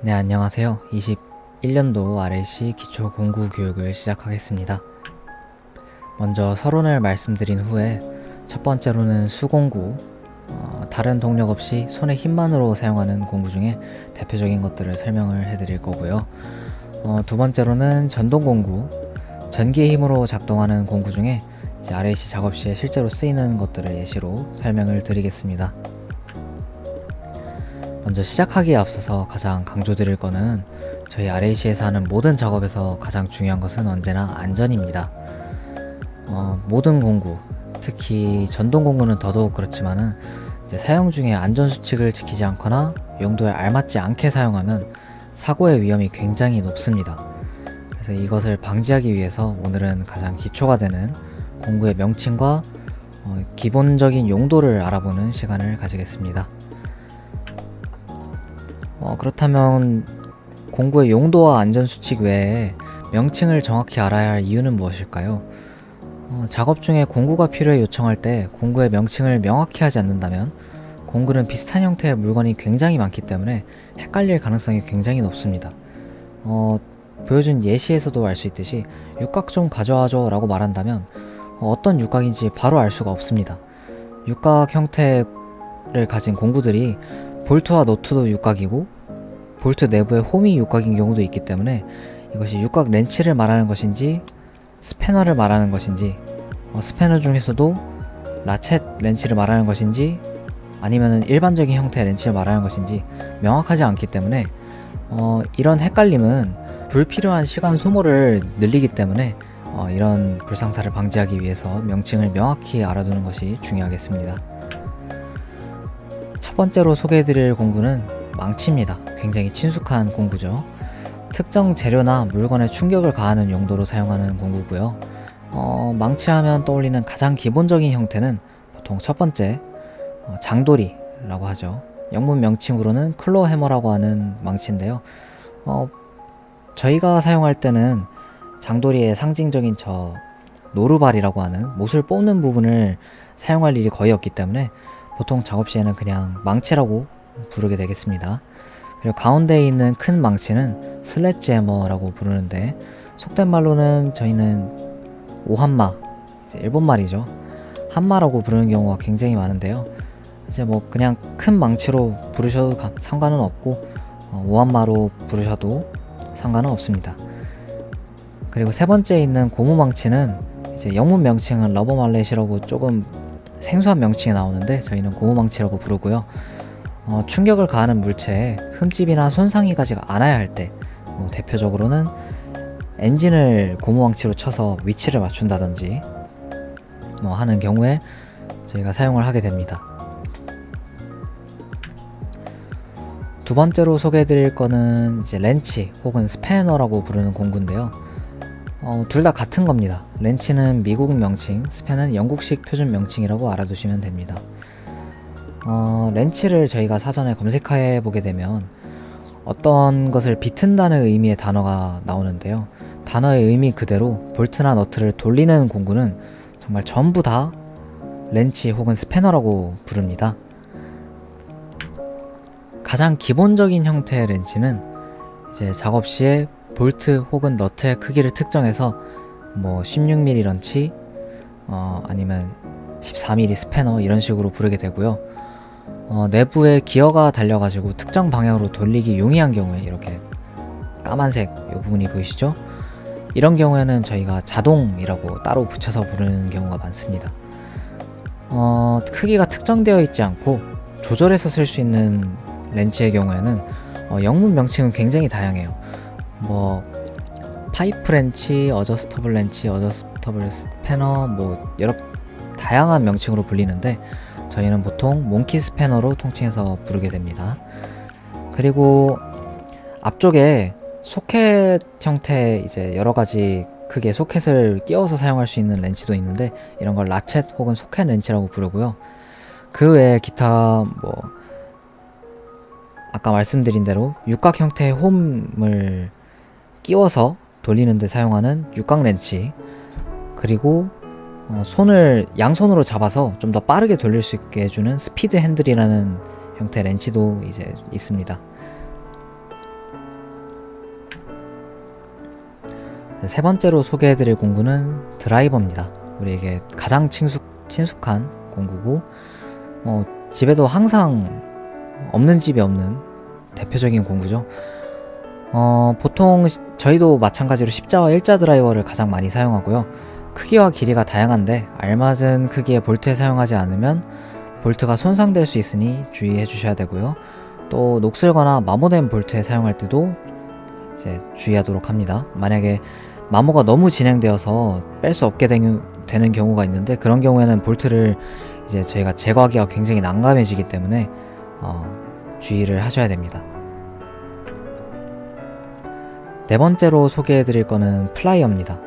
네, 안녕하세요. 21년도 RAC 기초 공구 교육을 시작하겠습니다. 먼저 서론을 말씀드린 후에 첫 번째로는 수공구, 다른 동력 없이 손의 힘만으로 사용하는 공구 중에 대표적인 것들을 설명을 해드릴 거고요. 두 번째로는 전동 공구, 전기의 힘으로 작동하는 공구 중에 이제 RAC 작업 시에 실제로 쓰이는 것들을 예시로 설명을 드리겠습니다. 먼저 시작하기에 앞서서 가장 강조드릴 거는 저희 RAC에서 하는 모든 작업에서 가장 중요한 것은 언제나 안전입니다. 모든 공구, 특히 전동 공구는 더더욱 그렇지만은 사용 중에 안전수칙을 지키지 않거나 용도에 알맞지 않게 사용하면 사고의 위험이 굉장히 높습니다. 그래서 이것을 방지하기 위해서 오늘은 가장 기초가 되는 공구의 명칭과 기본적인 용도를 알아보는 시간을 가지겠습니다. 그렇다면 공구의 용도와 안전수칙 외에 명칭을 정확히 알아야 할 이유는 무엇일까요? 작업 중에 공구가 필요해 요청할 때 공구의 명칭을 명확히 하지 않는다면 공구는 비슷한 형태의 물건이 굉장히 많기 때문에 헷갈릴 가능성이 굉장히 높습니다. 보여준 예시에서도 알 수 있듯이 육각 좀 가져와줘 라고 말한다면 어떤 육각인지 바로 알 수가 없습니다. 육각 형태를 가진 공구들이 볼트와 너트도 육각이고 볼트 내부의 홈이 육각인 경우도 있기 때문에 이것이 육각 렌치를 말하는 것인지 스패너를 말하는 것인지 스패너 중에서도 라쳇 렌치를 말하는 것인지 아니면 일반적인 형태의 렌치를 말하는 것인지 명확하지 않기 때문에 이런 헷갈림은 불필요한 시간 소모를 늘리기 때문에 이런 불상사를 방지하기 위해서 명칭을 명확히 알아두는 것이 중요하겠습니다. 첫 번째로 소개해드릴 공구는 망치입니다. 굉장히 친숙한 공구죠. 특정 재료나 물건에 충격을 가하는 용도로 사용하는 공구고요. 망치하면 떠올리는 가장 기본적인 형태는 보통 첫 번째 장도리라고 하죠. 영문 명칭으로는 클로 해머라고 하는 망치인데요. 저희가 사용할 때는 장도리의 상징적인 노루발이라고 하는 못을 뽑는 부분을 사용할 일이 거의 없기 때문에 보통 작업 시에는 그냥 망치라고 부르게 되겠습니다. 그리고 가운데에 있는 큰 망치는 슬래지 해머라고 부르는데 속된 말로는 저희는 오한마, 일본 말이죠. 한마라고 부르는 경우가 굉장히 많은데요. 이제 그냥 큰 망치로 부르셔도 상관은 없고 오한마로 부르셔도 상관은 없습니다. 그리고 세 번째에 있는 고무망치는 이제 영문 명칭은 러버 말렛이라고 조금 생소한 명칭이 나오는데 저희는 고무망치라고 부르고요. 충격을 가하는 물체에 흠집이나 손상이 가지 않아야 할 때 대표적으로는 엔진을 고무망치로 쳐서 위치를 맞춘다든지 하는 경우에 저희가 사용을 하게 됩니다. 두 번째로 소개해드릴 거는 이제 렌치 혹은 스패너라고 부르는 공구인데요. 둘 다 같은 겁니다. 렌치는 미국 명칭, 스패는 영국식 표준 명칭이라고 알아두시면 됩니다. 렌치를 저희가 사전에 검색해 보게 되면 어떤 것을 비튼다는 의미의 단어가 나오는데요. 단어의 의미 그대로 볼트나 너트를 돌리는 공구는 정말 전부 다 렌치 혹은 스패너라고 부릅니다. 가장 기본적인 형태의 렌치는 이제 작업 시에 볼트 혹은 너트의 크기를 특정해서 16mm 런치 아니면 14mm 스패너 이런 식으로 부르게 되고요. 내부에 기어가 달려가지고 특정 방향으로 돌리기 용이한 경우에 이렇게 까만색 이 부분이 보이시죠? 이런 경우에는 저희가 자동이라고 따로 붙여서 부르는 경우가 많습니다. 크기가 특정되어 있지 않고 조절해서 쓸 수 있는 렌치의 경우에는 영문 명칭은 굉장히 다양해요. 파이프 렌치, 어저스터블 렌치, 어저스터블 스패너 여러 다양한 명칭으로 불리는데 저희는 보통 몽키 스패너로 통칭해서 부르게 됩니다. 그리고 앞쪽에 소켓 형태 이제 여러 가지 크기의 소켓을 끼워서 사용할 수 있는 렌치도 있는데 이런 걸 라쳇 혹은 소켓 렌치라고 부르고요. 그 외에 기타 아까 말씀드린 대로 육각 형태의 홈을 끼워서 돌리는 데 사용하는 육각 렌치, 그리고 손을 양손으로 잡아서 좀 더 빠르게 돌릴 수 있게 해주는 스피드 핸들이라는 형태의 렌치도 이제 있습니다. 세 번째로 소개해드릴 공구는 드라이버입니다. 우리에게 가장 친숙한 공구고 집에도 항상 없는 집이 없는 대표적인 공구죠. 보통 저희도 마찬가지로 십자와 일자 드라이버를 가장 많이 사용하고요. 크기와 길이가 다양한데 알맞은 크기의 볼트에 사용하지 않으면 볼트가 손상될 수 있으니 주의해 주셔야 되고요. 또 녹슬거나 마모된 볼트에 사용할 때도 이제 주의하도록 합니다. 만약에 마모가 너무 진행되어서 뺄 수 없게 되는 경우가 있는데, 그런 경우에는 볼트를 이제 저희가 제거하기가 굉장히 난감해지기 때문에 주의를 하셔야 됩니다. 네 번째로 소개해 드릴 거는 플라이어입니다.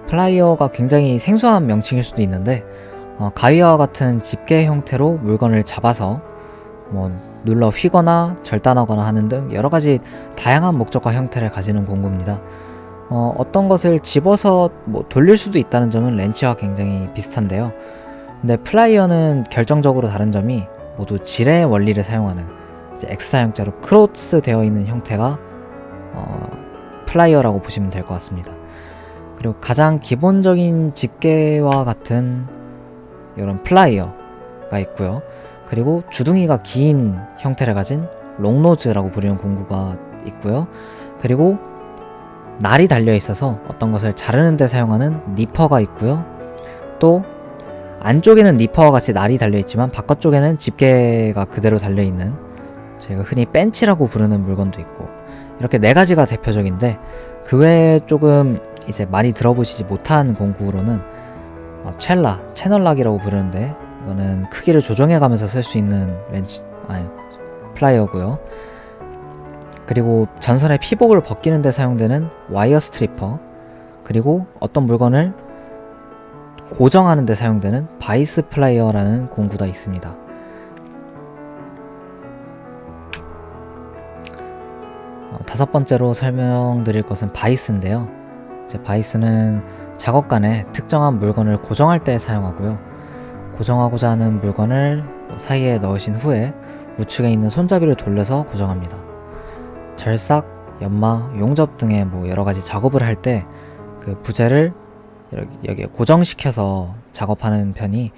플라이어가 굉장히 생소한 명칭일 수도 있는데 가위와 같은 집게 형태로 물건을 잡아서 눌러 휘거나 절단하거나 하는 등 여러가지 다양한 목적과 형태를 가지는 공구입니다. 어떤 것을 집어서 돌릴 수도 있다는 점은 렌치와 굉장히 비슷한데요. 근데 플라이어는 결정적으로 다른 점이 모두 지뢰 원리를 사용하는 이제 X사형자로 크로스 되어 있는 형태가 플라이어라고 보시면 될 것 같습니다. 그리고 가장 기본적인 집게와 같은 이런 플라이어가 있고요. 그리고 주둥이가 긴 형태를 가진 롱노즈라고 부르는 공구가 있고요. 그리고 날이 달려 있어서 어떤 것을 자르는 데 사용하는 니퍼가 있고요. 또 안쪽에는 니퍼와 같이 날이 달려 있지만 바깥쪽에는 집게가 그대로 달려 있는 저희가 흔히 벤치라고 부르는 물건도 있고, 이렇게 네 가지가 대표적인데 그 외에 조금 이제 많이 들어보시지 못한 공구로는 채널락이라고 부르는데, 이거는 크기를 조정해 가면서 쓸 수 있는 플라이어고요. 그리고 전선의 피복을 벗기는 데 사용되는 와이어 스트리퍼, 그리고 어떤 물건을 고정하는 데 사용되는 바이스 플라이어라는 공구가 있습니다. 다섯 번째로 설명드릴 것은 바이스인데요. 이제 바이스는 작업간에 특정한 물건을 고정할 때 사용하고요. 고정하고자 하는 물건을 사이에 넣으신 후에 우측에 있는 손잡이를 돌려서 고정합니다. 절삭, 연마, 용접 등의 여러가지 작업을 할 때 그 부재를 여기에 고정시켜서 작업하는 편이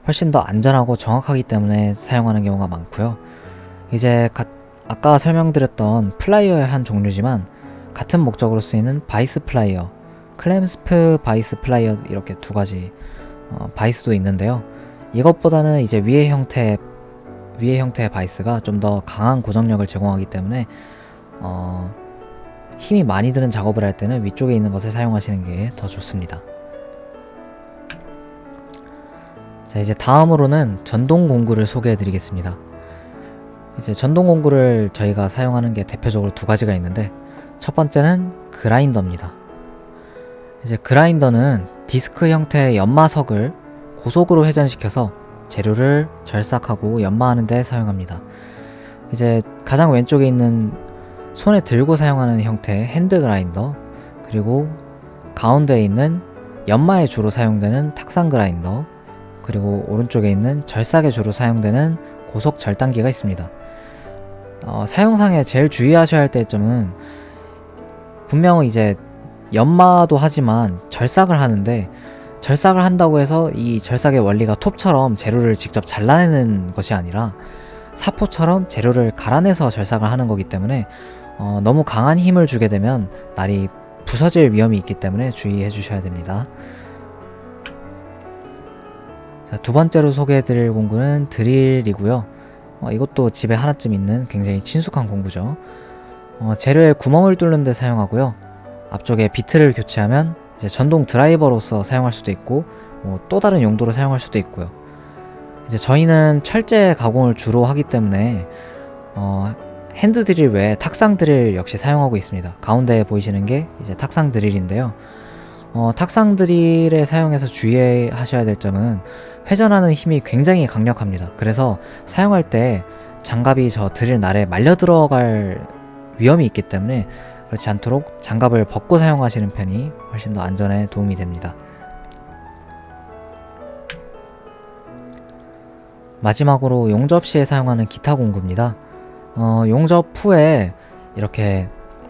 훨씬 더 안전하고 정확하기 때문에 사용하는 경우가 많고요. 이제 아까 설명드렸던 플라이어의 한 종류지만 같은 목적으로 쓰이는 바이스 플라이어, 클램스프 바이스 플라이어, 이렇게 두 가지 바이스도 있는데요. 이것보다는 이제 위의 형태의 바이스가 좀 더 강한 고정력을 제공하기 때문에 힘이 많이 드는 작업을 할 때는 위쪽에 있는 것을 사용하시는 게 더 좋습니다. 자, 이제 다음으로는 전동 공구를 소개해 드리겠습니다. 이제 전동 공구를 저희가 사용하는 게 대표적으로 두 가지가 있는데, 첫 번째는 그라인더입니다. 이제 그라인더는 디스크 형태의 연마석을 고속으로 회전시켜서 재료를 절삭하고 연마하는 데 사용합니다. 이제 가장 왼쪽에 있는 손에 들고 사용하는 형태의 핸드 그라인더, 그리고 가운데에 있는 연마에 주로 사용되는 탁상 그라인더, 그리고 오른쪽에 있는 절삭에 주로 사용되는 고속 절단기가 있습니다. 사용상에 제일 주의하셔야 할 때점은, 분명 이제 연마도 하지만 절삭을 하는데, 절삭을 한다고 해서 이 절삭의 원리가 톱처럼 재료를 직접 잘라내는 것이 아니라 사포처럼 재료를 갈아내서 절삭을 하는 거기 때문에 너무 강한 힘을 주게 되면 날이 부서질 위험이 있기 때문에 주의해 주셔야 됩니다. 자, 두 번째로 소개해 드릴 공구는 드릴이고요. 이것도 집에 하나쯤 있는 굉장히 친숙한 공구죠. 재료에 구멍을 뚫는 데 사용하고요. 앞쪽에 비트를 교체하면 이제 전동 드라이버로서 사용할 수도 있고 또 다른 용도로 사용할 수도 있고요. 이제 저희는 철제 가공을 주로 하기 때문에 핸드 드릴 외에 탁상 드릴 역시 사용하고 있습니다. 가운데에 보이시는 게 이제 탁상 드릴인데요. 탁상 드릴에 사용해서 주의하셔야 될 점은 회전하는 힘이 굉장히 강력합니다. 그래서 사용할 때 장갑이 저 드릴 날에 말려 들어갈 위험이 있기 때문에 그렇지 않도록 장갑을 벗고 사용하시는 편이 훨씬 더 안전에 도움이 됩니다. 마지막으로 용접 시에 사용하는 기타 공구입니다. 용접 후에 이렇게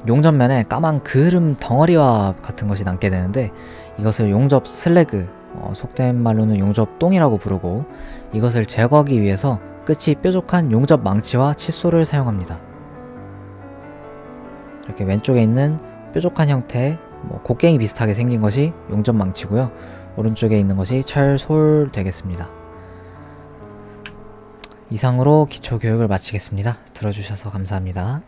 용접면에 까만 그름 덩어리와 같은 것이 남게 되는데 이것을 용접 슬래그, 속된 말로는 용접 똥이라고 부르고, 이것을 제거하기 위해서 끝이 뾰족한 용접 망치와 칫솔을 사용합니다. 이렇게 왼쪽에 있는 뾰족한 형태의 곡괭이 비슷하게 생긴 것이 용접 망치고요. 오른쪽에 있는 것이 철솔 되겠습니다. 이상으로 기초 교육을 마치겠습니다. 들어주셔서 감사합니다.